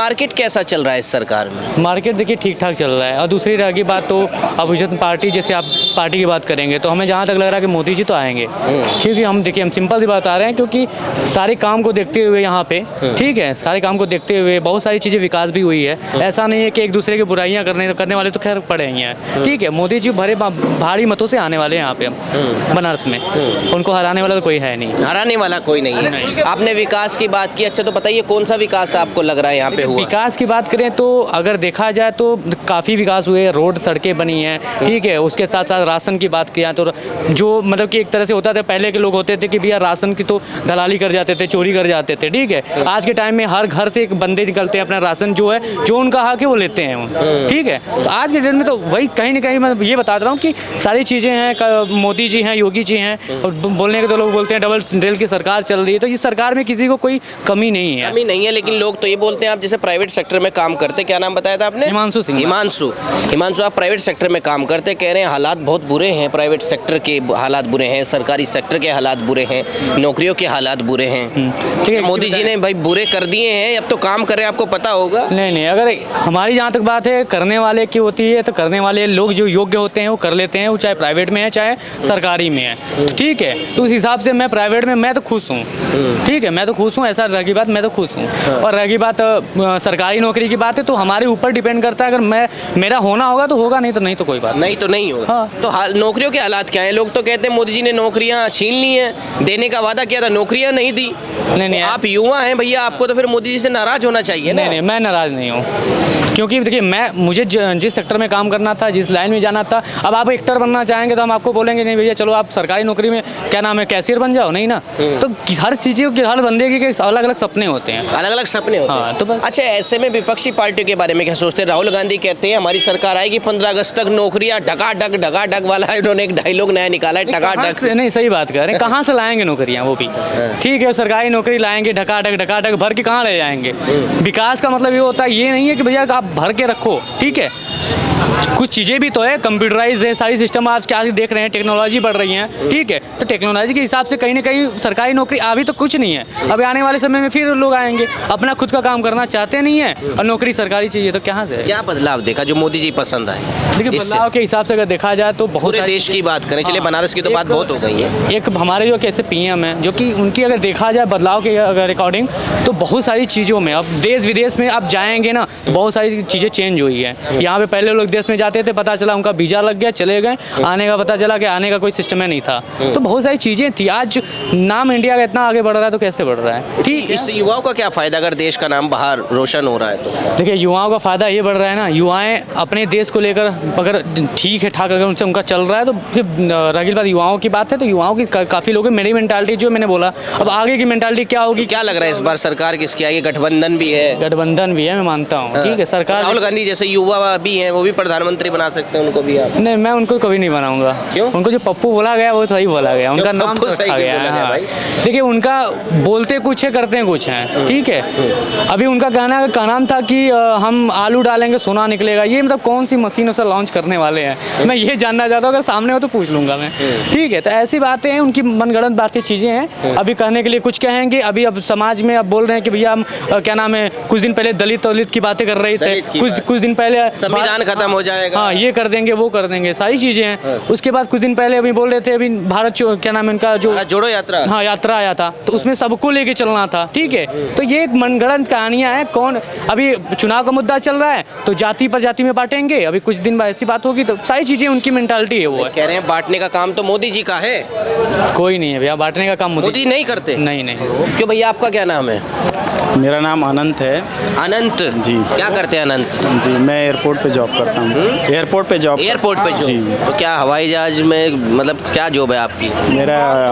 Market कैसा चल रहा है इस सरकार में? मार्केट देखिए ठीक ठाक चल रहा है। और दूसरी रही बात तो अपोजिशन पार्टी, जैसे आप पार्टी की बात करेंगे तो हमें जहाँ तक लग रहा है कि मोदी जी तो आएंगे, क्योंकि हम देखिए हम सिंपल सी बात आ रहे हैं, क्योंकि सारे काम को देखते हुए यहाँ पे ठीक है, सारे काम को देखते हुए बहुत सारी चीज़ें विकास भी हुई है। ऐसा नहीं है कि एक दूसरे की बुराइयाँ करने वाले तो खैर पड़े ही हैं, ठीक है। मोदी जी भरे भारी मतों से आने वाले हैं यहाँ पे बनारस में, उनको हराने वाला तो कोई है नहीं। हराने वाला कोई नहीं है। आपने विकास की बात की, अच्छा तो बताइए कौन सा विकास आपको लग रहा है यहाँ पे हुआ? विकास की बात करें तो अगर देखा जाए तो काफ़ी विकास हुए, रोड सड़कें बनी हैं, ठीक है। उसके साथ साथ राशन की बात किया तो जो मतलब कि एक तरह से होता था, पहले के लोग होते थे कि भैया राशन की तो दलाली कर जाते थे, चोरी कर जाते थे, ठीक है। आज के टाइम में हर घर से एक बंदे निकलते हैं, अपना राशन जो है जो उनका हक है वो लेते हैं, ठीक है। तो आज के डेट में तो वही कहीं ना कहीं मैं ये बता रहा हूँ कि सारी चीज़ें हैं, मोदी जी हैं, योगी जी हैं, और बोलने के तो लोग बोलते हैं डबल इंजन की सरकार चल रही है, तो इस सरकार में किसी को कोई कमी नहीं है। कमी नहीं है, लेकिन लोग तो ये बोलते हैं आप जैसे प्राइवेट सेक्टर में काम करते, क्या नाम बताया था आपने? हिमांशु सिंह। हिमांशु, आप प्राइवेट सेक्टर में काम करते, कह रहे हैं हालात बहुत बुरे हैं, प्राइवेट सेक्टर के हालात बुरे हैं, सरकारी सेक्टर के हालात बुरे हैं, नौकरियों के हालात बुरे हैं, ठीक है। मोदी जी ने भाई बुरे कर दिए हैं, अब तो काम कर रहे हैं, आपको पता होगा। नहीं, अगर हमारी जहाँ तक बात है करने वाले की होती है, तो करने वाले लोग जो योग्य होते हैं वो कर लेते हैं, वो चाहे प्राइवेट में है चाहे सरकारी में है, तो ठीक है। तो उस हिसाब से मैं प्राइवेट में मैं तो खुश हूँ, ठीक है, मैं तो खुश हूँ, ऐसा रही बात, मैं तो खुश हूँ। और रही बात सरकारी नौकरी की बात है तो हमारे ऊपर डिपेंड करता है, अगर मेरा होना होगा तो होगा, नहीं तो कोई बात नहीं तो नहीं होगा। हाँ। तो नौकरियों के हालात क्या है? लोग तो कहते हैं मोदी जी ने नौकरियां छीन ली हैं, देने का वादा किया था, नौकरियां नहीं दी। नहीं, आप युवा हैं भैया, आपको तो फिर मोदी जी से नाराज होना चाहिए ना? नहीं, मैं नाराज नहीं हूँ, क्योंकि देखिए मुझे जिस सेक्टर में काम करना था, जिस लाइन में जाना था, अब आप एक्टर बनना चाहेंगे तो हम आपको बोलेंगे नहीं भैया चलो आप सरकारी नौकरी में क्या नाम है कैशियर बन जाओ, नहीं ना। तो हर चीज़ों के हर बंदे के अलग अलग सपने होते हैं, अलग अलग सपने होते हैं। हाँ, तो बस। अच्छा, ऐसे में विपक्षी पार्टियों के बारे में क्या सोचते हैं? राहुल गांधी कहते हैं हमारी सरकार आएगी 15 अगस्त तक नौकरियां ढकाढक वाला है, उन्होंने एक डायलॉग नया निकाला है, ढकाढक। नहीं, सही बात कर रहे हैं, कहाँ से लाएंगे नौकरियाँ? वो भी ठीक है, सरकारी नौकरी लाएंगे ढकाढक भर के कहाँ ले जाएंगे? विकास का मतलब ये होता है, ये नहीं है कि भैया आप भर के रखो, ठीक है। कुछ चीज़ें भी तो है, कंप्यूटराइज है सारी सिस्टम, आज क्या देख रहे हैं, टेक्नोलॉजी बढ़ रही है, ठीक है। तो टेक्नोलॉजी के हिसाब से कहीं ना कहीं सरकारी नौकरी अभी तो कुछ नहीं है, अब आने वाले समय में फिर लोग आएंगे, अपना खुद का काम करना चाहते नहीं है और नौकरी सरकारी चाहिए, तो कहाँ से? क्या बदलाव देखा जो मोदी जी पसंद आए? देखिए बदलाव के हिसाब से अगर देखा जाए तो बहुत सारे देश की बात करें, चलिए बनारस की तो बात बहुत हो गई है। एक हमारे जो कैसे पीएम है, जो कि उनकी अगर देखा जाए बदलाव के अकॉर्डिंग तो बहुत सारी चीज़ों में, अब देश विदेश में आप जाएंगे ना तो बहुत सारी चीज़ें चेंज हुई है। यहाँ पे पहले लोग देश में जाते थे, पता चला उनका वीजा लग गया, चले गए, आने का पता चला कि आने का कोई सिस्टम नहीं था, तो बहुत सारी चीज़ें थी। आज नाम इंडिया का इतना आगे बढ़ रहा है तो कैसे बढ़ रहा है? ठीक है, इससे युवाओं का क्या फायदा अगर देश का नाम बाहर रोशन हो रहा है तो? देखिए युवाओं का फायदा ये बढ़ रहा है ना, युवाएं अपने देश को लेकर अगर ठीक है ठाक अगर उनसे उनका चल रहा है तो फिर रही बात युवाओं की बात है तो युवाओं की काफ़ी लोग मेरी मेंटालिटी जो मैंने बोला, अब आगे की मेंटालिटी क्या होगी? क्या लग रहा है इस बार सरकार किसकी आएगी? गठबंधन भी है, मैं मानता हूँ, ठीक है। सरकार राहुल गांधी जैसे युवा भी हैं, वो भी प्रधानमंत्री बना सकते हैं, उनको भी आप? नहीं, मैं उनको कभी नहीं बनाऊंगा। क्यों? उनको जो पप्पू बोला गया वो सही बोला गया, उनका नाम तो रखा गया है। हाँ। देखिए उनका बोलते कुछ है करते कुछ हैं, ठीक है। अभी उनका का नाम था कि हम आलू डालेंगे सोना निकलेगा, ये मतलब कौन सी मशीनों से लॉन्च करने वाले हैं, मैं ये जानना चाहता हूँ, अगर सामने हो तो पूछ लूंगा मैं, ठीक है। तो ऐसी बातें हैं, उनकी मनगढ़ंत बातें चीज़ें हैं, अभी कहने के लिए कुछ कहेंगे, अभी अब समाज में अब बोल रहे हैं कि भैया हम क्या नाम है, कुछ दिन पहले दलित की बातें कर रहे थे, कुछ दिन पहले संविधान खत्म हो जाएगा, हाँ ये कर देंगे वो कर देंगे, सारी चीज़ें हैं। उसके बाद कुछ दिन पहले अभी बोल रहे थे अभी भारत क्या नाम है उनका जो जोड़ो यात्रा, हाँ यात्रा आया था, तो उसमें सबको लेके चलना था, ठीक है। तो ये एक मनगढ़ंत कहानियां हैं, कौन अभी चुनाव का मुद्दा चल रहा है तो जाति पर जाति में बांटेंगे, अभी कुछ दिन बाद ऐसी बात होगी, तो सारी चीज़ें उनकी मेंटालिटी है, वो है। कह रहे हैं बांटने का काम तो मोदी जी का है, कोई नहीं है भैया, बांटने का काम मोदी नहीं करते। नहीं। क्यों भैया, आपका क्या नाम है? मेरा नाम अनंत है। अनंत जी। क्या करते हैं अनंत जी, मैं एयरपोर्ट पे जॉब करता हूँ। एयरपोर्ट पे जॉब जी। तो क्या हवाई जहाज में मतलब क्या जॉब है आपकी?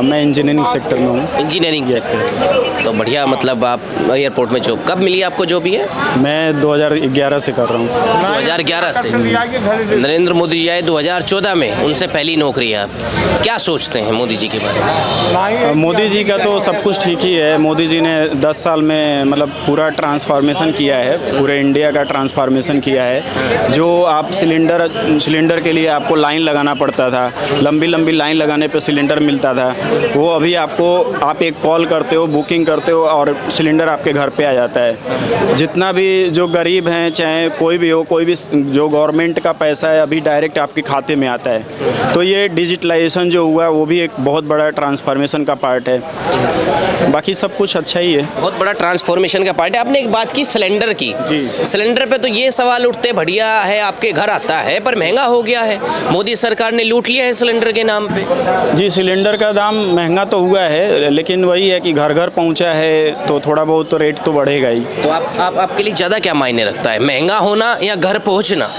मैं इंजीनियरिंग सेक्टर में हूँ। इंजीनियरिंग सेक्टर, तो बढ़िया, मतलब आप एयरपोर्ट में जॉब कब मिली आपको जॉब? ये मैं 2011 से कर रहा हूँ। 2011 से? नरेंद्र मोदी जी आए 2014 में, उनसे पहली नौकरी है आप। क्या सोचते हैं मोदी जी के बारे में? मोदी जी का तो सब कुछ ठीक ही है। मोदी जी ने 10 साल में मतलब पूरा ट्रांसफॉर्मेशन किया है, पूरे इंडिया का ट्रांसफॉर्मेशन किया है। जो आप सिलेंडर के लिए आपको लाइन लगाना पड़ता था, लंबी लंबी लाइन लगाने पे सिलेंडर मिलता था, वो अभी आप एक कॉल करते हो, बुकिंग करते हो और सिलेंडर आपके घर पे आ जाता है। जितना भी जो गरीब हैं, चाहे कोई भी हो, कोई भी जो गवर्नमेंट का पैसा है अभी डायरेक्ट आपके खाते में आता है। तो ये डिजिटलाइजेशन जो हुआ वो भी एक बहुत बड़ा ट्रांसफॉर्मेशन का पार्ट है। बाकी सब कुछ अच्छा ही है। बहुत बड़ा ट्रांसफॉर्मेशन का पार्ट है। आपने एक बात की सिलेंडर की, जी। सिलेंडर पे तो ये सवाल उठते, बढ़िया है आपके घर आता है पर महंगा हो गया है, मोदी सरकार ने लूट लिया है सिलेंडर के नाम पे। जी, सिलेंडर का दाम महंगा तो हुआ है, लेकिन वही है कि घर घर पहुंचा है तो थोड़ा बहुत तो रेट तो बढ़ेगा ही। तो आपके लिए ज़्यादा क्या मायने रखता है, महंगा होना या घर पहुंचना?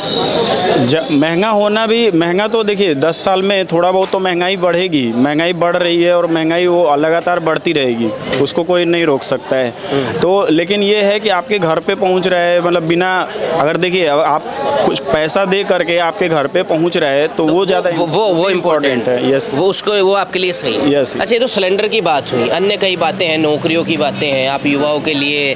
महंगा होना भी, महंगा तो देखिए 10 साल में थोड़ा बहुत तो महंगाई बढ़ेगी, महंगाई बढ़ रही है और महंगाई वो लगातार बढ़ती रहेगी, उसको कोई नहीं रोक सकता है। तो लेकिन ये है कि आपके घर पे पहुंच रहा है, मतलब बिना, अगर देखिए आप कुछ पैसा दे करके आपके घर पे पहुंच रहा है तो वो ज़्यादा वो इम्पोर्टेंट है। यस, वो आपके लिए सही है। यस। अच्छा, ये तो सिलेंडर की बात हुई, अन्य कई बातें हैं, नौकरियों की बातें हैं, आप युवाओं के लिए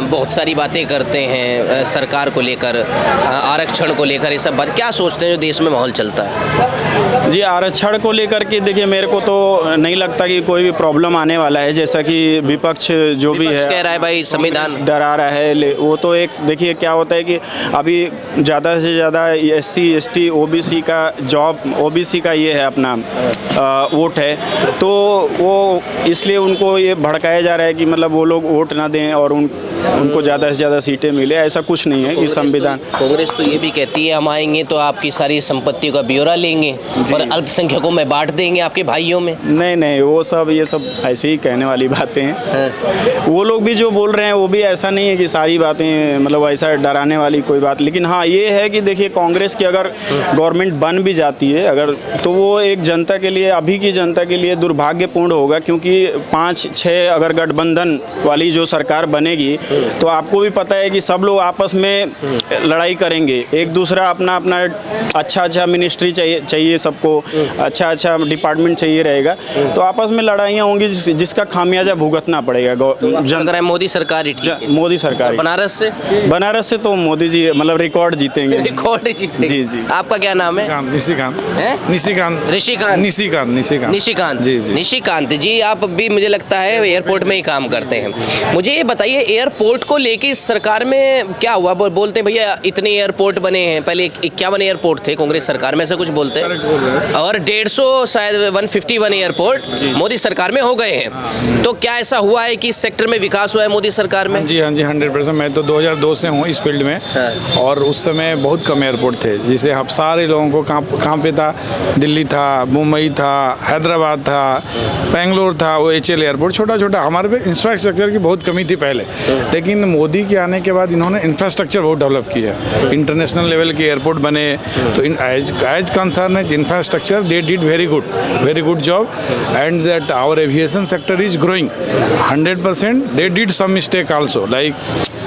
बहुत सारी बातें करते हैं सरकार को लेकर, आरक्षण को लेकर, ये सब बात क्या सोचते हैं जो देश में माहौल चलता है? जी, आरक्षण को लेकर के देखिए मेरे को तो नहीं लगता कि कोई भी प्रॉब्लम आने वाला है। जैसा कि विपक्ष जो भी है कह रहा है भाई संविधान डरा रहा है, वो तो एक देखिए क्या होता है कि अभी ज़्यादा से ज़्यादा SC ST OBC का OBC का ये है अपना वोट है, तो वो इसलिए उनको ये भड़काया जा रहा है कि मतलब वो लोग वोट ना दें और उनको ज़्यादा से ज़्यादा सीटें मिले। ऐसा कुछ नहीं है कि संविधान। कांग्रेस तो ये भी कहती है हम आएंगे तो आपकी सारी संपत्तियों का ब्यौरा लेंगे और अल्पसंख्यकों में बांट देंगे आपके भाइयों में। नहीं, वो ये सब ऐसे ही कहने वाली बातें हैं। वो लोग भी जो बोल रहे हैं वो भी ऐसा नहीं है कि सारी बातें मतलब ऐसा डराने वाली कोई बात। लेकिन हाँ, ये है कि देखिए कांग्रेस की अगर गवर्नमेंट बन भी जाती है अगर, तो वो एक जनता के लिए, अभी की जनता के लिए दुर्भाग्यपूर्ण होगा, क्योंकि 5-6 अगर गठबंधन वाली जो सरकार बनेगी तो आपको भी पता है कि सब लोग आपस में लड़ाई करेंगे, एक दूसरा अपना अच्छा मिनिस्ट्री चाहिए सबको, अच्छा डिपार्टमेंट चाहिए रहेगा, तो आपस में लड़ाइयाँ होंगी जिसका खामियाजा भुगतना पड़ेगा। मोदी सरकार मोदी सरकार बनारस से तो मोदी जी मतलब रिकॉर्ड जीतेंगे। जी। आपका क्या नाम है? निशिकांत जी, आप भी मुझे लगता है एयरपोर्ट में ही काम करते हैं। मुझे ये बताइए, एयरपोर्ट को लेके इस सरकार में क्या हुआ? बोलते भैया इतने एयरपोर्ट बने हैं, पहले 51 एयरपोर्ट थे कांग्रेस सरकार में, ऐसा कुछ बोलते हैं, और 150 शायद 151 एयरपोर्ट मोदी सरकार में हो गए हैं। तो क्या ऐसा हुआ है कि इस सेक्टर में विकास हुआ है मोदी सरकार में? जी हाँ जी, 100%। मैं तो 2002 से हूँ इस फील्ड में। और उस समय बहुत कम एयरपोर्ट थे, जिसे हम सारे लोगों को कहाँ पे था, दिल्ली था, मुंबई था, हैदराबाद था, बेंगलोर था, वो HL एयरपोर्ट छोटा हमारे पे इंफ्रास्ट्रक्चर की बहुत कमी थी पहले। लेकिन मोदी के आने के बाद इन्होंने इंफ्रास्ट्रक्चर बहुत डेवलप किया, इंटरनेशनल लेवल के एयरपोर्ट बने। तो as concern infrastructure they did very good job, and that our aviation sector is growing 100%. They did some mistake also, like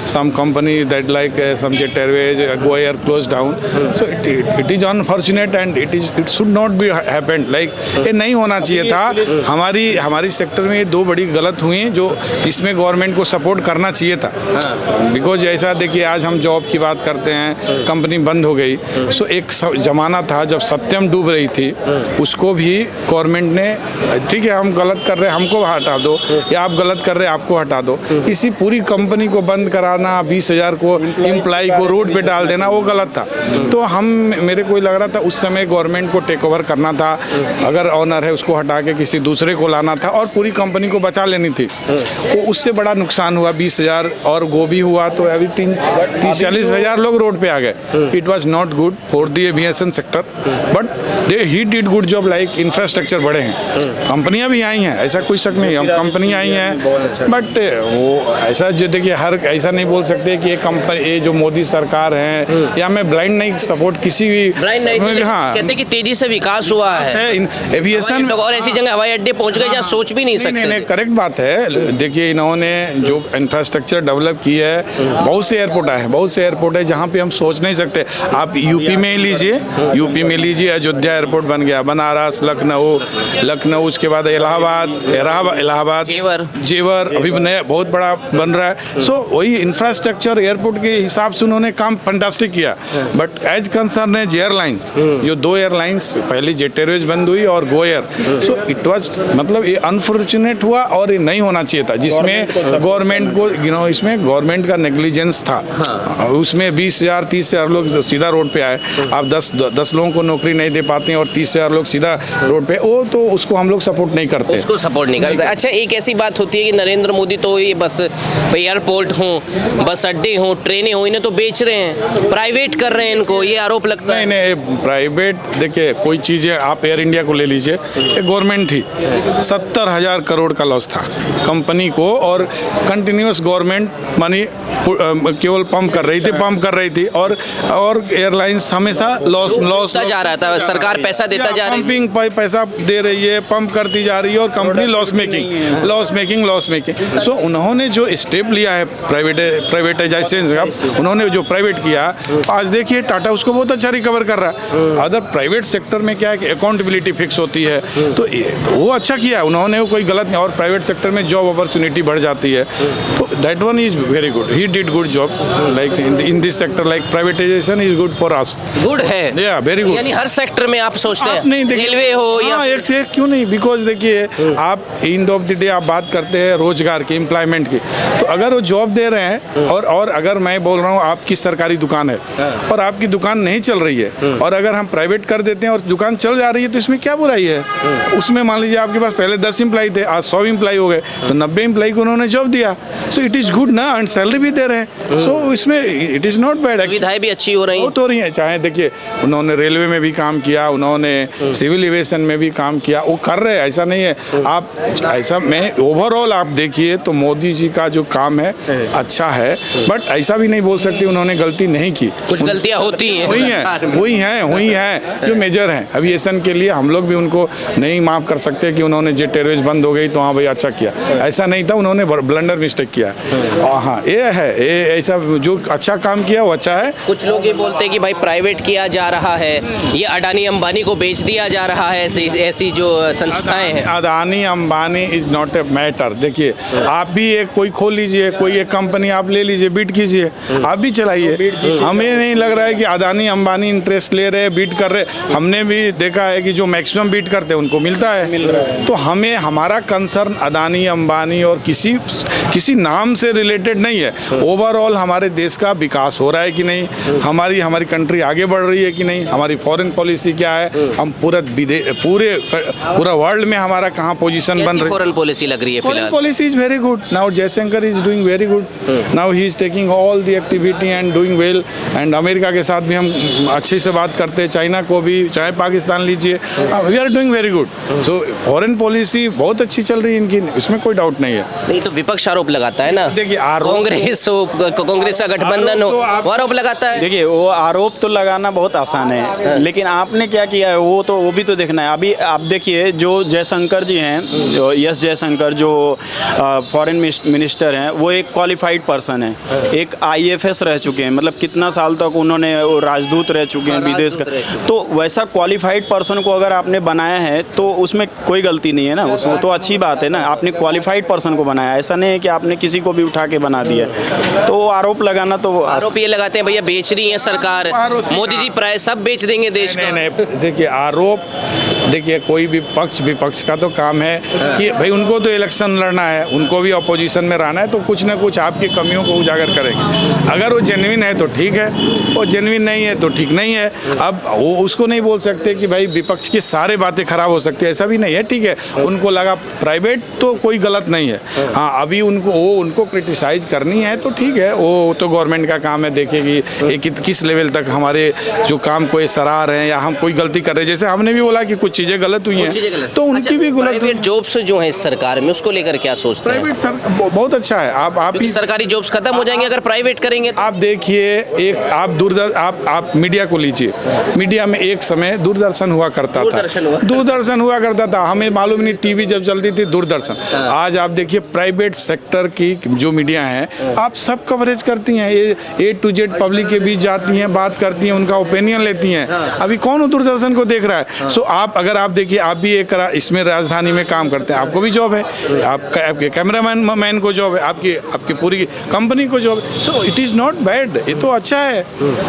some company that like some Jet Airways, Go Air closed down. So it is unfortunate and it should not be happened. Like ये नहीं होना चाहिए था। हमारी sector में ये 2 बड़ी गलत हुई जो जिसमें गवर्नमेंट को सपोर्ट करना चाहिए था। बिकॉज ऐसा देखिए, आज हम जॉब की बात करते हैं, कंपनी बंद हो गई। सो एक ज़माना था जब सत्यम डूब रही थी, उसको भी गवर्नमेंट ने, ठीक है हम गलत कर रहे हैं हमको हटा दो, या आप गलत कर रहे हैं आपको हटा दो, इसी पूरी कंपनी को बंद कराना, 20,000 को एम्प्लॉय को रोड पे डाल देना, वो गलत था। तो मेरे को लग रहा था उस समय गवर्नमेंट को टेक ओवर करना था, अगर ऑनर है उसको हटा के किसी दूसरे को लाना था और पूरी कंपनी को बचा लेनी थी। तो उससे बड़ा नुकसान हुआ, 20,000 और गोभी हुआ तो अभी 30-40,000 लोग रोड पे आ गए। It was not good for the aviation sector, but he did good job. Like infrastructure बड़े हैं, कंपनियां भी आई हैं, ऐसा कोई शक नहीं, हम कंपनियां आई हैं, बट वो ऐसा जो देखिए हर ऐसा नहीं बोल सकते कि ये कंपनी, ये जो मोदी सरकार है, या मैं ब्लाइंड नहीं सपोर्ट किसी भी, हाँ, कहते कि तेजी से विकास हुआ है एविएशन, और ऐसी जगह हवाई अड्डे पहुंच गए जहाँ सोच भी नहीं सकते। नहीं, करेक्ट बात है। देखिए इन्होंने जो इंफ्रास्ट्रक्चर डेवलप की है, बहुत से एयरपोर्ट आए हैं, बहुत से एयरपोर्ट है जहाँ पे हम सोच नहीं सकते। आप यूपी में लीजिए, अयोध्या एयरपोर्ट बन गया, बनारस, लखनऊ, उसके बाद इलाहाबाद, जेवर अभी नया बहुत बड़ा बन रहा है। सो वही इंफ्रास्ट्रक्चर एयरपोर्ट के हिसाब से उन्होंने काम फंटास्टिक किया। बट एज कंसर्न है एयरलाइंस, जो 2 एयरलाइंस पहली जेट एयरवेज बंद हुई और Go Air, so it was मतलब ये अनफॉर्चुनेट हुआ और ये नहीं होना चाहिए था, जिसमें गवर्नमेंट को इसमें गवर्नमेंट का नेग्लिजेंस था। उसमें 20,000 30,000 लोग सीधा रोड पे आए। आप 10 लोगों को नौकरी नहीं दे पाते हैं और 30,000 लोग सीधा रोड पे, वो तो उसको हम लोग सपोर्ट नहीं करते, उसको सपोर्ट नहीं करते। अच्छा, एक ऐसी बात होती है कि नरेंद्र मोदी तो ये बस एयरपोर्ट हो, बस अड्डे हो, ट्रेनें हो, इन्हें तो बेच रहे हैं, प्राइवेट कर रहे हैं इनको, ये आरोप लगता है। नहीं, प्राइवेट देखिए कोई चीज़ें, आप एयर इंडिया को ले लीजिए, एक गवर्नमेंट थी, 70,000 करोड़ का लॉस था कंपनी को, और कंटिन्यूस गवर्नमेंट मनी केवल पंप कर रही थी और एयरलाइंस हमेशा लॉस जा रहा था, सरकार पैसा देता जा रही पंपिंग पैसा दे रही है, पंप करती जा रही है और कंपनी लॉस मेकिंग। सो उन्होंने जो स्टेप लिया है प्राइवेटाइजेशन का, उन्होंने जो प्राइवेट किया, आज देखिए टाटा उसको बहुत अच्छा रिकवर कर रहा है। अदर प्राइवेट सेक्टर में क्या है कि अकाउंटेबिलिटी फिक्स होती है, तो वो अच्छा किया उन्होंने, कोई गलत नहीं, और प्राइवेट सेक्टर में जॉब अपॉर्चुनिटी बढ़ जाती है, तो that one is very good, he did good job like in this sector, like privatisation is good for us, good है, या वेरी गुड। यानी हर सेक्टर में आप सोचते हैं, नहीं रेलवे हो या एक से क्यों नहीं, बिकॉज देखिए आप एंड ऑफ द डे आप बात करते हैं रोजगार की, एम्प्लॉयमेंट की, तो अगर वो जॉब दे रहे हैं और अगर मैं बोल रहा हूँ आपकी सरकारी दुकान है और आपकी दुकान नहीं चल रही है, और अगर हम प्राइवेट कर देते हैं और दुकान चल जा रही है, तो इसमें क्या बुराई है? उसमें मान लीजिए आपके पास पहले 10 एम्प्लॉय थे, आज 100 एम्प्लॉय हो गए, तो 90 एम्प्लॉय को उन्होंने जॉब दिया, सो इट इज गुड ना, एंड सैलरी भी दे रहे हैं, सो इसमें इट इज नॉट बैड, सुविधाएं भी अच्छी हो रही हैं, तो रही है। चाहे देखिए उन्होंने रेलवे में भी काम किया, उन्होंने सिविल एविएशन में भी काम किया, वो कर रहे हैं, ऐसा नहीं है। आप ऐसा मैं ओवरऑल आप देखिए तो मोदी जी का जो काम है अच्छा है, बट ऐसा भी नहीं बोल सकते उन्होंने गलती नहीं की, कुछ गलतियां होती हैं, वही है जो मेजर हैं एविएशन के लिए, हम लोग भी उनको नहीं माफ़ कर सकते कि उन्होंने जेट एयरवेज बंद हो गई तो हाँ भाई अच्छा किया, ऐसा नहीं था, उन्होंने ब्लंडर मिस्टेक किया। हाँ ये है, ये ऐसा जो अच्छा काम किया वो अच्छा है। कुछ लोग ये बोलते हैं कि भाई प्राइवेट किया जा रहा है, ये अडानी अंबानी को बेच दिया जा रहा है, ऐसी जो संस्थाएं हैं। Adani Ambani is not a matter. देखिए आप भी एक कोई खोल लीजिए, कोई एक कंपनी आप ले लीजिए, बीट कीजिए, आप भी चलाइए। हमें नहीं लग रहा है कि अडानी अंबानी इंटरेस्ट ले रहे, बीट कर रहे, हमने भी देखा है कि जो मैक्सिमम बीट करते हैं उनको मिलता है। तो हमें हमारा कंसर्न अडानी अंबानी और किसी नाम से रिलेटेड नहीं है, ओवरऑल हमारे देश का विकास हो रहा है कि नहीं, हमारी कंट्री आगे बढ़ रही है कि नहीं, हमारी फॉरेन पॉलिसी क्या है, हम पूरा वर्ल्ड में हमारा कहाँ पोजीशन बन रही है। फॉरेन पॉलिसी लग रही है फॉरेन फिलहाल, policy is very good now, Jaishankar is doing very good now, he is taking all the activity and doing well, and America के साथ भी हम अच्छे से बात करते हैं, चाइना को भी, चाहे पाकिस्तान लीजिए, we are doing very good. So foreign policy बहुत अच्छी चल रही है इनकी, इसमें कोई डाउट नहीं है। नहीं तो विपक्ष आरोप लगाता है ना, देखिए कांग्रेस का गठबंधन हो, वो आरोप लगाता है। देखिए वो आरोप तो लगाना बहुत आसान है, लेकिन आपने क्या किया है वो भी तो देखना है। अभी आप देखिए जो जयशंकर जी हैं, एस जयशंकर जो फॉरेन मिनिस्टर हैं, वो एक क्वालिफाइड पर्सन है, एक IFS रह चुके हैं, मतलब कितना साल तक उन्होंने राजदूत रह चुके हैं विदेश का, तो वैसा क्वालिफाइड पर्सन को अगर आपने बनाया है तो उसमें कोई गलती नहीं है ना, उसमें तो अच्छी बात है ना, आपने क्वालिफाइड पर्सन को बनाया, ऐसा नहीं है कि आपने किसी को भी उठा के बना दिया। तो आरोप लगाना, तो आरोप ये लगाते हैं भैया बेच रही है सरकार, मोदी जी प्राय सब बेच देंगे देश का। नहीं, देखिए आरोप, देखिए कोई भी विपक्ष का तो काम है कि भाई उनको तो इलेक्शन लड़ना है, उनको भी अपोजिशन में रहना है, तो कुछ ना कुछ आपकी कमियों को उजागर करेंगे। अगर वो जेन्युइन है तो ठीक है, वो जेन्युइन नहीं है तो ठीक नहीं है। अब वो उसको नहीं बोल सकते कि भाई विपक्ष की सारी बातें खराब हो सकती है, ऐसा भी नहीं है। ठीक है, उनको लगा प्राइवेट तो कोई गलत नहीं है, हाँ अभी उनको क्रिटिसाइज करनी है तो ठीक है, वो तो गवर्नमेंट का काम है, देखेगी ये किस लेवल तक हमारे जो काम को ये सराह रहे हैं या हम कोई गलती कर रहे हैं। जैसे हमने भी बोला कि कुछ चीज़ें गलत हुई चीजें हैं गलत। तो उनकी भी गलत हुई। प्राइवेट जॉब्स जो हैं इस सरकार में, उसको लेकर क्या सोचते हैं? प्राइवेट सर बहुत अच्छा है। आप क्योंकि ही सरकारी जॉब्स खत्म हो जाएंगे अगर प्राइवेट करेंगे तो। आप देखिए, एक आप मीडिया को लीजिए। मीडिया में एक समय दूरदर्शन हुआ करता था, दूरदर्शन हुआ करता था, हमें मालूम नहीं, टीवी जब चलती थी दूरदर्शन। आज आप देखिए प्राइवेट सेक्टर की जो मीडिया है, आप सब कवरेज करती हैं, ए टू जेड पब्लिक के बीच जाती हैं, बात करती हैं, उनका ओपिनियन लेती हैं। अभी कौन दूरदर्शन को देख रहा है? सो आप अगर आप देखिए, आप भी एक इसमें राजधानी में काम करते हैं, आपको भी जॉब है, आपके कैमरामैन को जॉब है, आपकी पूरी कंपनी को जॉब है। सो इट इज़ नॉट बैड, ये तो अच्छा है।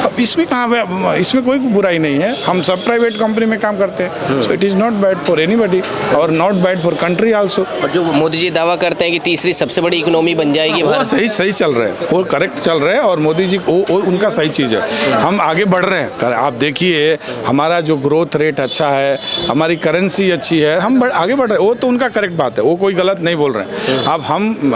अब इसमें कहाँ, इसमें कोई बुराई नहीं है, हम सब प्राइवेट कंपनी में काम करते हैं। So it is not bad for anybody और not bad for country also. और जो मोदी जी दावा करते हैं कि तीसरी सबसे बड़ी इकोनॉमी बन जाएगी वो भारत, सही चल रहे हैं, वो करेक्ट चल रहे हैं और मोदी जी वो उनका सही चीज़ है। हम आगे बढ़ रहे हैं। आप देखिए हमारा जो ग्रोथ रेट अच्छा है, हमारी करेंसी अच्छी है, हम आगे बढ़ रहे हैं। वो तो उनका करेक्ट बात है, वो कोई गलत नहीं बोल रहे हैं। अब हम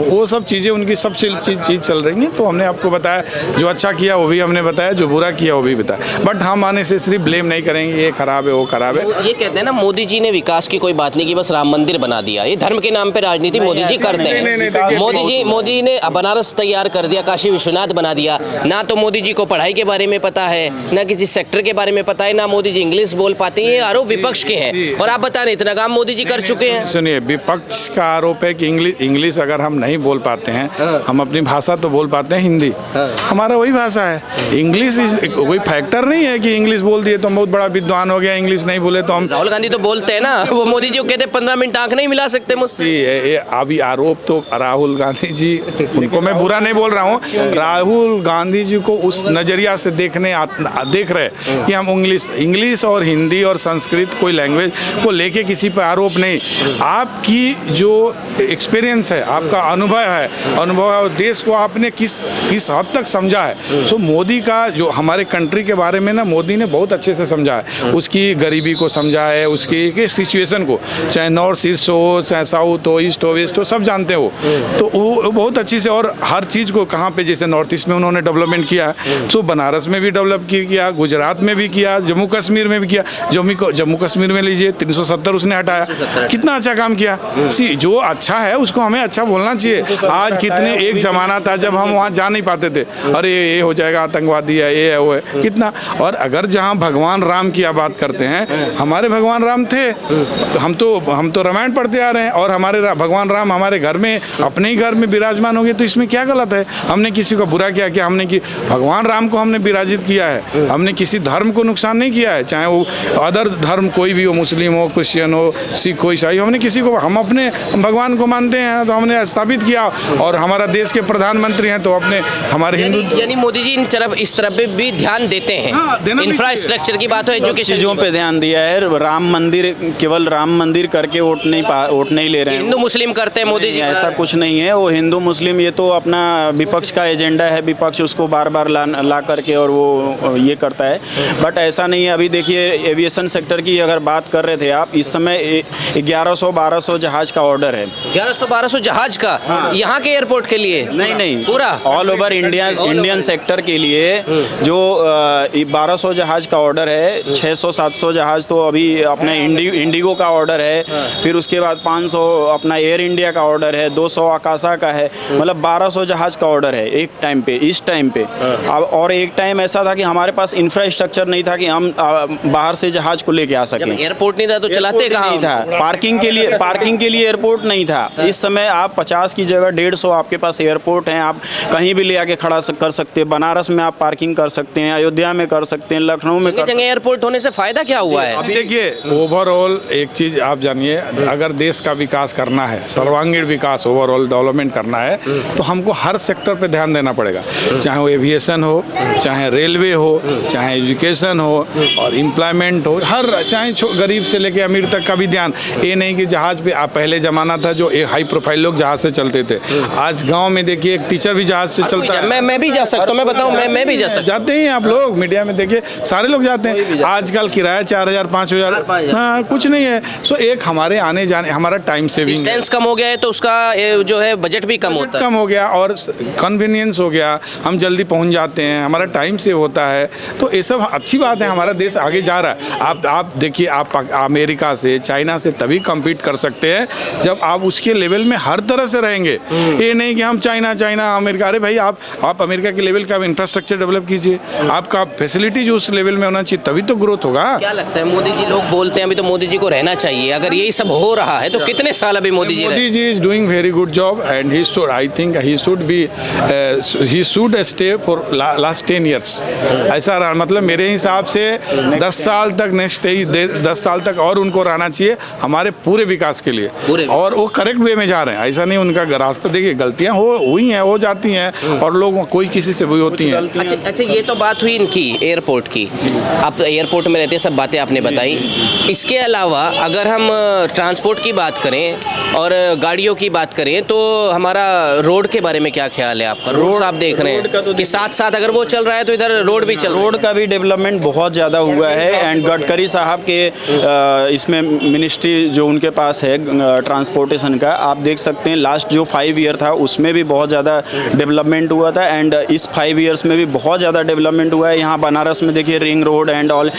वो सब चीज़ें उनकी सब चीज़ चल रही हैं। तो हमने आपको बताया, जो अच्छा किया वो भी हमने बताया, जो बुरा किया वो भी बताया। बट हम आने से सिर्फ ब्लेम नहीं करेंगे, ये खराब है वो खराब है। ये कहते हैं ना मोदी जी ने विकास की कोई बात नहीं की, बस राम मंदिर बना दिया। ये धर्म के नाम पे राजनीति मोदी जी करते नहीं, नहीं, हैं। देखिए, मोदी जी ने बनारस तैयार कर दिया, काशी विश्वनाथ बना दिया। ना तो मोदी जी को पढ़ाई के बारे में पता है, ना किसी सेक्टर के बारे में पता है, ना मोदी जी इंग्लिश बोल पाते हैं। ये आरोप विपक्ष के हैं और आप बता रहे इतना काम मोदी जी कर चुके हैं। सुनिए, विपक्ष का आरोप है कि इंग्लिश अगर हम नहीं बोल पाते हैं, हम अपनी भाषा तो बोल पाते हैं हिंदी, हमारा वही भाषा है। इंग्लिश कोई फैक्टर नहीं है कि इंग्लिश बोल दिए तो हम बहुत बड़ा विद्वान हो गया, इंग्लिश नहीं बोले तो हम। राहुल गांधी तो बोलते हैं ना, वो मोदी जी को कहते 15 मिनट आंख नहीं मिला सकते मुझसे। ये अभी आरोप तो राहुल गांधी जी, उनको मैं बुरा नहीं बोल रहा हूँ, राहुल गांधी जी को उस नज़रिया से देख रहे कि हम इंग्लिश और हिंदी और संस्कृत कोई लैंग्वेज को लेके किसी पर आरोप नहीं। आपकी जो एक्सपीरियंस है, आपका अनुभव है और देश को आपने किस हद तक समझा है। सो मोदी का जो हमारे कंट्री के बारे में ना, मोदी ने बहुत अच्छे से समझा है, उसकी गरीबी को समझा है, उसकी सिचुएशन को, चाहे नॉर्थ ईस्ट हो, चाहे साउथ हो, ईस्ट हो, वेस्ट हो, सब जानते हो। तो वो बहुत अच्छी से, और हर चीज़ को कहाँ पे, जैसे नॉर्थ ईस्ट में उन्होंने डेवलपमेंट किया, तो बनारस में भी डेवलप किया, गुजरात में भी किया, जम्मू कश्मीर में भी किया। जम्मू कश्मीर में लीजिए 370 उसने हटाया, कितना अच्छा काम किया। जो अच्छा है उसको हमें अच्छा बोलना चाहिए। आज कितने, एक ज़माना था जब हम वहाँ जा नहीं पाते थे, अरे ये हो जाएगा, आतंकवादी है, ये है, वो है, कितना। और अगर जहाँ भगवान राम की बात करते हैं, हमारे भगवान राम थे, हम तो रामायण पढ़ते आ रहे हैं और हमारे भगवान राम हमारे घर में, अपने ही घर में विराजमान हो गए, तो इसमें क्या गलत है? हमने किसी को बुरा किया क्या? हमने भगवान राम को हमने विराजित किया है, हमने किसी धर्म को नुकसान नहीं किया है, चाहे वो अदर धर्म कोई भी हो, मुस्लिम हो, क्रिश्चियन हो, सिख हो, ईसाई हो, हमने किसी को, हम अपने भगवान को मानते हैं तो हमने स्थापित किया। और हमारा देश के प्रधानमंत्री हैं तो अपने हमारे हिंदू, यानी मोदी जी इस तरफ पे भी ध्यान देते हैं। इंफ्रास्ट्रक्चर की बात हो, एजुकेशन चीज़ों पे ध्यान दिया है। राम मंदिर, केवल राम मंदिर करके वोट नहीं ले रहे हैं। हिंदू मुस्लिम करते हैं मोदी जी, ऐसा कुछ नहीं है। वो हिंदू मुस्लिम, ये तो अपना विपक्ष का एजेंडा है, विपक्ष उसको बार बार ला करके और वो ये करता है। बट ऐसा नहीं है। अभी देखिए एविएशन सेक्टर की अगर बात कर रहे थे आप, इस समय 1100-1200 जहाज का ऑर्डर है। 1100-1200 जहाज का, यहाँ के एयरपोर्ट के लिए? नहीं, पूरा ऑल ओवर इंडियन सेक्टर के लिए जो 1200 जहाज का ऑर्डर है। 600-700 जहाज तो अभी अपने इंडिगो का ऑर्डर है, फिर उसके बाद 500 अपना एयर इंडिया का ऑर्डर है, 200 आकाशा का है, मतलब 1200 जहाज का ऑर्डर है एक टाइम पे, इस टाइम पे। अब और एक टाइम ऐसा था कि हमारे पास इंफ्रास्ट्रक्चर नहीं था कि हम बाहर से जहाज को लेके आ सकें। एयरपोर्ट नहीं था तो चलाते कहाँ था? पार्किंग के लिए एयरपोर्ट नहीं था। इस समय आप 50 की जगह 150 आपके पास एयरपोर्ट हैं, आप कहीं भी ले आके खड़ा कर सकते हैं। बनारस में आप पार्किंग कर सकते हैं, अयोध्या में कर सकते हैं, लखनऊ में कर सकते हैं। एयरपोर्ट होने से फायदा क्या हुआ है? अब देखिए ओवरऑल एक चीज़ आप जानिए, अगर देश का विकास करना है, सर्वांगीण विकास, ओवरऑल डेवलपमेंट करना है, तो हमको हर सेक्टर पे ध्यान देना पड़ेगा, चाहे वो एविएशन हो, चाहे रेलवे हो, चाहे एजुकेशन हो और एम्प्लॉयमेंट हो, हर, चाहे गरीब से लेके अमीर तक का भी ध्यान। ये नहीं कि जहाज़ पे, पहले ज़माना था जो एक हाई प्रोफाइल लोग जहाज़ से चलते थे, आज गाँव में देखिए एक टीचर भी जहाज़ से चलता है। मैं भी जा सकता हूँ, मैं बताऊँ, मैं भी जा सकता हूँ। जाते हैं आप लोग, मीडिया में देखिए सारे लोग जाते हैं। आजकल किराया 4000-5000, हाँ कुछ नहीं है। सो एक हमारे आने जाने, हमारा टाइम सेविंग, डिस्टेंस कम हो गया है तो उसका जो है बजट भी कम होता है, कम हो गया और कन्वीनियंस हो गया, हम जल्दी पहुंच जाते हैं, हमारा टाइम सेव होता है। तो ये सब अच्छी बात है, हमारा देश आगे जा रहा है। आप आप देखिए, आप अमेरिका से, चाइना से तभी compete कर सकते हैं जब आप उसके लेवल में हर तरह से रहेंगे। ये नहीं कि हम चाइना अमेरिका, अरे भाई आप अमेरिका के लेवल का इंफ्रास्ट्रक्चर डेवलप कीजिए, आपका फैसिलिटीज उस लेवल में होना चाहिए, तभी तो ग्रोथ होगा। क्या लगता है मोदी जी, लोग बोलते हैं अभी तो मोदी जी को रहना चाहिए, अगर यही सब हो रहा है तो कितने साल अभी Modi ji is doing very good job and he should, I think he should stay for last 10 years। ऐसा रहा, मतलब मेरे हिसाब से 10 साल तक, नेक्स्ट 10 साल तक और उनको रहना चाहिए हमारे पूरे विकास के लिए, और वो करेक्ट वे में जा रहे हैं। ऐसा नहीं उनका रास्ता, देखिए गलतियां हुई हैं, हो जाती हैं, और लोग कोई किसी से हुई होती हैं। अच्छा, ये तो बात हुई इनकी एयरपोर्ट की, आप एयरपोर्ट में रहते हैं, सब बातें आपने बताई। इसके अलावा अगर हम ट्रांसपोर्ट की बात करें और गाड़ियों की बात करें तो हमारा रोड के बारे में क्या ख्याल है आपका? रोड आप देख रहे हैं कि साथ साथ अगर वो चल रहा है तो इधर रोड भी चल, रोड का भी डेवलपमेंट बहुत ज़्यादा हुआ है। एंड गडकरी साहब के इसमें मिनिस्ट्री जो उनके पास है ट्रांसपोर्टेशन का, आप देख सकते हैं लास्ट जो 5 ईयर था उसमें भी बहुत ज़्यादा डेवलपमेंट हुआ था, एंड इस 5 ईयर्स में भी बहुत ज़्यादा डेवलपमेंट हुआ है। यहाँ बनारस में देखिए रिंग रोड एंड ऑल,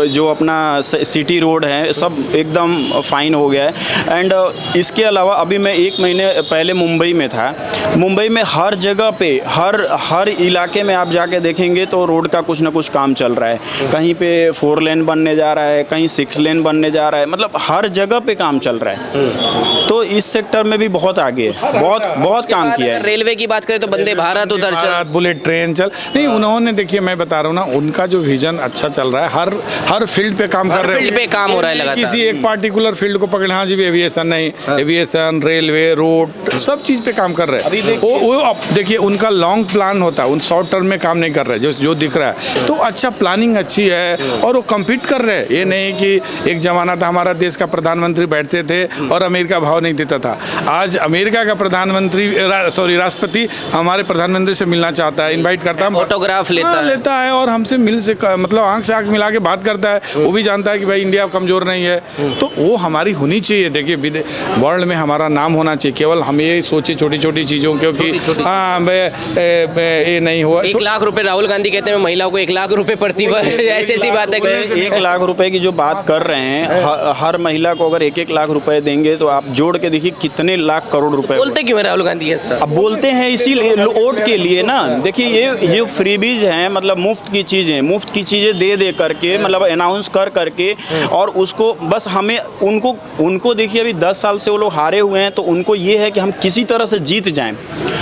जो अपना सिटी रोड है, सब एकदम फाइन हो गया है। एंड इसके अलावा अभी मैं 1 महीने पहले मुंबई में था, मुंबई में हर जगह पे, हर इलाके में आप जाके देखेंगे तो रोड का कुछ ना कुछ काम चल रहा है। कहीं पे 4 लेन बनने जा रहा है, कहीं 6 लेन बनने जा रहा है, मतलब हर जगह पे काम चल रहा है। तो इस सेक्टर में भी बहुत आगे है, बहुत काम किया है। रेलवे की बात करें तो वंदे भारत उधर चल, बुलेट ट्रेन चल, नहीं उन्होंने, देखिए मैं बता रहा हूँ ना, उनका जो विजन अच्छा चल रहा है, हर फील्ड पे काम कर रहे हैं, फील्ड पे काम हो रहा है लगातार। किसी एक पार्टिकुलर फील्ड को पकड़े, हाँ जी एविएशन नहीं, एविएशन, रेलवे, रोड, सब चीज पे काम कर रहे हैं। वो अब देखिए उनका लॉन्ग प्लान होता है, उन शॉर्ट टर्म में काम नहीं कर रहे, जो दिख रहा है तो अच्छा, प्लानिंग अच्छी है और वो कम्पीट कर रहे हैं। ये नहीं कि एक जमाना था हमारा देश का प्रधानमंत्री बैठते थे और अमेरिका भाव नहीं देता था, आज अमेरिका का प्रधानमंत्री राष्ट्रपति हमारे प्रधानमंत्री से मिलना चाहता है, इनवाइट करता है, फोटोग्राफ लेता है और हमसे मतलब आंख से आंख मिला के बात करता है। वो भी जानता है कि भाई इंडिया कमजोर नहीं है, तो वो हमारी होनी चाहिए। देखिए वर्ल्ड में हमारा नाम होना चाहिए, केवल हम ये सोचे छोटी छोटी चीज़ों, क्योंकि ये नहीं हुआ। 1 लाख रुपए राहुल गांधी कहते हैं महिलाओं को 1 लाख रुपए प्रति वर्ष, ऐसी बात है। 1 लाख रुपए की जो बात कर रहे हैं, हर महिला को अगर 1-1 लाख रुपए देंगे तो आप जोड़ के देखिए कितने लाख करोड़ रुपए। बोलते क्यों है राहुल गांधी ऐसा? अब बोलते हैं इसीलिए वोट के लिए ना। देखिए ये फ्रीबीज हैं, मतलब मुफ्त की चीज़ें दे करके, मतलब अनाउंस करके, और उसको बस हमें उनको देखिए अभी 10 साल से वो लोग हारे हुए हैं, तो उनको ये है कि हम किसी तरह से जीत जाएं।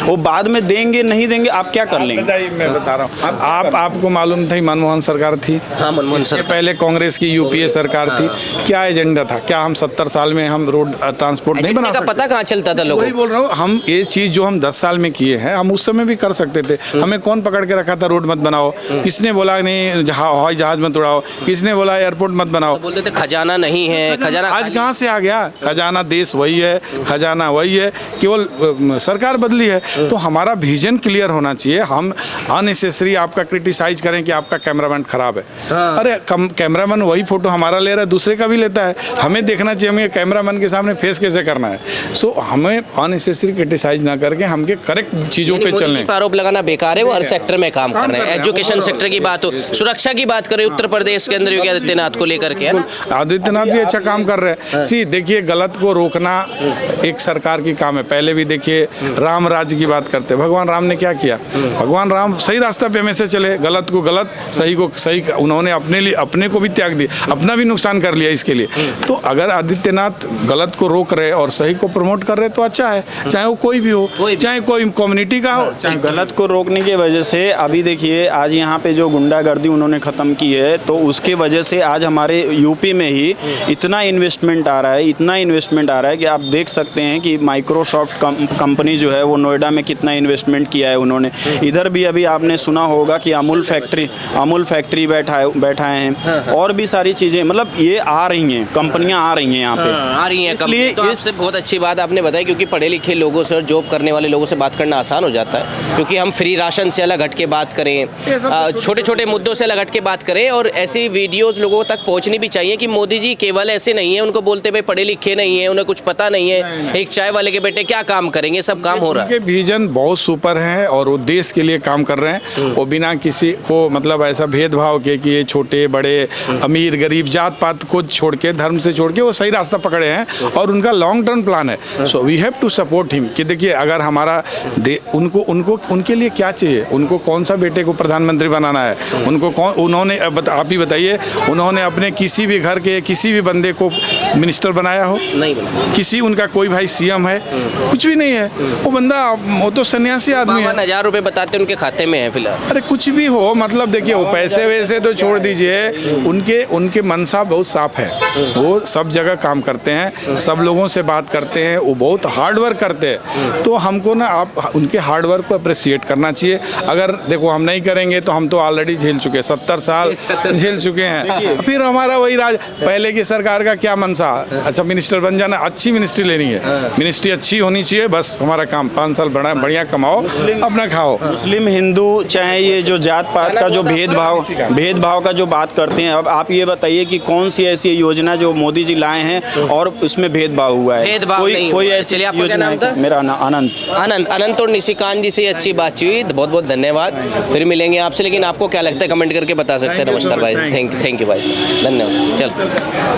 वो बाद में देंगे नहीं देंगे, आप क्या कर लेंगे? मैं बता रहा हूँ, आपको मालूम था मनमोहन सरकार थी, हाँ मनमोहन सरकार, पहले कांग्रेस की यूपीए सरकार थी, क्या एजेंडा था? क्या हम 70 साल में हम रोड ट्रांसपोर्ट नहीं बना सकते? पता कहाँ चलता था लोगों? वही बोल रहा हूँ, हम ये चीज़ जो हम 10 साल में किए हैं, हम उस समय भी कर सकते थे। हमें कौन पकड़ के रखा था रोड मत बनाओ? किसने बोला नहीं हवाई जहाज मत उड़ाओ? किसने बोला एयरपोर्ट मत बनाओ? बोलते थे खजाना नहीं है, खजाना आज कहाँ से आ गया? खजाना देश वही है, खजाना वही है, केवल सरकार बदली है। तो हमारा विजन क्लियर होना चाहिए। हम अननेसेसरी आपका क्रिटिसाइज करें कि आपका कैमरामैन खराब है, अरे कैमरामैन वही फोटो हमारा ले रहा है, दूसरे का भी लेता है, हमें देखना चाहिए हमें कैमरामैन के सामने फेस कैसे करना है। सो हमें अननेसेसरी क्रिटिसाइज ना करके हमके करेक्ट चीज़ों पे चलने। आरोप लगाना बेकार है, वो हर सेक्टर में काम कर रहे हैं। एजुकेशन सेक्टर की बात हो, सुरक्षा की बात करें, उत्तर प्रदेश के अंदर योगी आदित्यनाथ को लेकर के, आदित्यनाथ भी अच्छा काम कर रहे हैं। सी देखिए, गलत को रोकना एक सरकार की काम है। पहले भी देखिए राम राज्य की बात करते हैं, भगवान राम ने क्या किया? भगवान राम सही रास्ता पे हमेशा चले, गलत को गलत, सही को सही, उन्होंने अपने को भी त्याग दिया, अपना भी नुकसान कर लिया इसके लिए। तो अगर आदित्यनाथ गलत को रोक रहे और सही को प्रमोट कर रहे तो अच्छा है, चाहे वो कोई भी हो, चाहे कोई कम्युनिटी का हो। चाहे गलत को रोकने की वजह से अभी देखिए आज यहाँ पे जो गुंडागर्दी उन्होंने ख़त्म की है, तो उसके वजह से आज हमारे यूपी में ही इतना इन्वेस्टमेंट आ रहा है कि आप देख सकते हैं कि माइक्रोसॉफ्ट कंपनी जो है वो नोएडा में कितना इन्वेस्टमेंट किया है उन्होंने। इधर भी अभी आपने सुना होगा कि अमूल फैक्ट्री बैठाए हैं, और भी सारी चीज़ें, मतलब ये आ रही हैं, कंपनियां आ रही हैं यहाँ पे, आ रही हैं। इसलिए तो इससे बहुत अच्छी बात आपने बताई, क्योंकि पढ़े लिखे लोगों से और जॉब करने वाले लोगों से बात करना आसान हो जाता है, क्योंकि हम फ्री राशन से अलग हट के बात करें, छोटे छोटे मुद्दों से अलग हट के बात करें, और ऐसी वीडियोज़ लोगों तक पहुँचनी भी चाहिए कि मोदी जी केवल ऐसे नहीं है, उनको बोलते भाई पढ़े लिखे नहीं है, उन्हें कुछ पता नहीं है, एक चाय वाले के बेटे क्या काम करेंगे, सब काम हो रहा है। विजन बहुत सुपर है और वो देश के लिए काम कर रहे हैं, वो बिना किसी को मतलब ऐसा भेदभाव के कि ये छोटे बड़े अमीर अमीर गरीब जात पात को छोड़ के, धर्म से छोड़ के वो सही रास्ता पकड़े हैं और उनका लॉन्ग टर्म प्लान है। So we have to support him कि देखिए अगर हमारा उनके लिए क्या चाहिए, उनको कौन सा बेटे को प्रधानमंत्री बनाना है, उनको कौन, उन्होंने आप ही बताइए, उन्होंने अपने किसी भी घर के किसी भी बंदे को मिनिस्टर बनाया हो? नहीं बना। किसी उनका कोई भाई सीएम है? कुछ भी नहीं है। वो बंदा, वो तो सन्यासी आदमी है। 52,000 रुपए बताते उनके खाते में है फिलहाल। अरे कुछ भी हो, मतलब देखिए वो पैसे वैसे तो छोड़ दीजिए, उनके मनसा बहुत साफ है। वो सब जगह काम करते हैं, सब लोगों से बात करते हैं, वो बहुत हार्ड वर्क करते हैं। तो हमको ना आप उनके हार्ड वर्क को अप्रिसिएट करना चाहिए। अगर देखो हम नहीं करेंगे तो हम तो ऑलरेडी झेल चुके, 70 साल झेल चुके हैं। फिर हमारा वही राज, पहले की सरकार का क्या मनसा, अच्छा मिनिस्टर बन जाना, अच्छी मिनिस्ट्री लेनी है, मिनिस्ट्री अच्छी होनी चाहिए, बस हमारा काम 5 साल बढ़िया कमाओ, अपना खाओ। मुस्लिम हिंदू चाहे ये जो जात पात का जो भेदभाव का जो बात करते हैं, अब आप ये बताइए कि कौन सी ऐसी योजना जो मोदी जी लाए हैं और उसमें भेदभाव हुआ है? भेदभाव नहीं कोई हुआ है। ऐसी चलिए, आपका क्या योजना नाम है? था? मेरा नाम अनंत। अनंत और निशिकांत जी से अच्छी बात हुई, बहुत बहुत धन्यवाद। फिर मिलेंगे आपसे, लेकिन आपको क्या लगता है कमेंट करके बता सकते हैं। नमस्कार भाई, थैंक यू भाई, धन्यवाद। चलो।